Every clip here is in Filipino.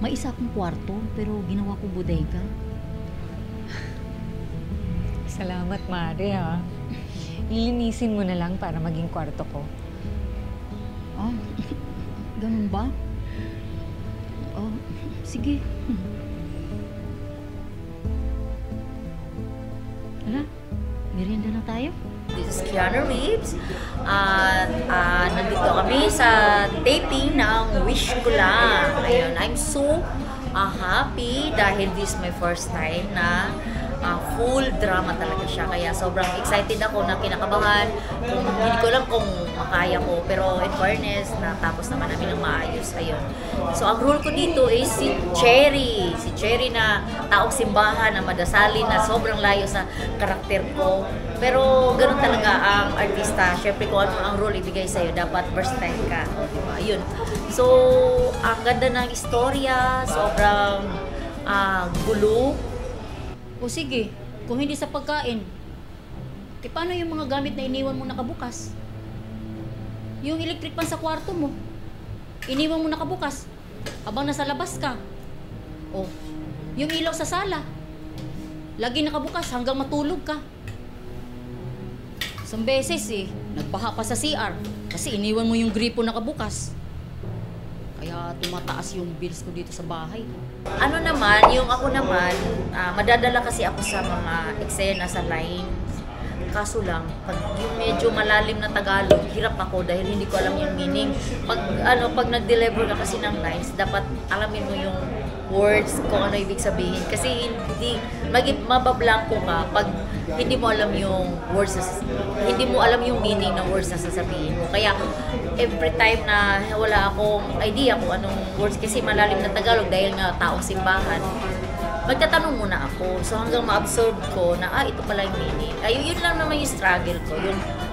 May isa akong kwarto, pero ginawa ko bodega. Salamat, Mare, ha. Lilinisin mo na lang para maging kwarto ko. Ah, ganun ba? Oh, sige. Hala, merienda na tayo? This is Keanu Reeves at nandito kami sa taping ng Wish Ko Lang. Ayun, I'm so happy dahil this is my first time na full drama talaga siya. Kaya sobrang excited ako na kinakabahan. Hindi ko alam kung makaya ko. Pero in fairness, natapos naman namin ng maayos. Ayun. So ang role ko dito is si Cherry. Si Cherry na taong simbahan na madasalin na sobrang layo sa karakter ko. Pero ganun talaga ang artista. Siyempre kung ano ang role ibigay sa'yo, dapat versatile ka. O, diba? Ayun. So, ang ganda ng istorya. Sobrang gulo. O sige, kung hindi sa pagkain, paano yung mga gamit na iniwan mo nakabukas? Yung electric pan sa kwarto mo, iniwan mo nakabukas habang nasa labas ka. O, yung ilaw sa sala, lagi nakabukas hanggang matulog ka. Isang beses nagbaha pa sa CR kasi iniwan mo yung gripo nakabukas. Kaya tumataas yung bills ko dito sa bahay. Ano naman, yung ako naman, madadala kasi ako sa mga eksena sa lines. Kaso lang, pag yung medyo malalim na Tagalog, hirap ako dahil hindi ko alam yung meaning. Pag nag-deliver ka kasi ng lines, dapat alamin mo yung words kung ano ibig sabihin. Kasi mabablanko ka pag hindi mo alam yung words, hindi mo alam yung meaning ng words na sasabihin mo. Kaya every time na wala akong idea kung anong words, kasi malalim na Tagalog dahil nga taong simbahan, magtatanong muna ako. So hanggang ma-absorb ko na ito pala yung meaning. Yun lang naman yung struggle ko.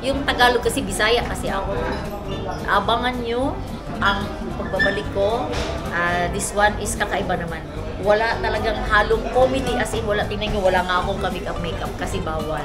Yung Tagalog kasi Bisaya kasi ako. Abangan nyo ang pagbabalik ko. This one is kakaiba naman. Wala talagang halong comedy, as in wala, tingnan nyo, wala nga akong makeup kasi bawal.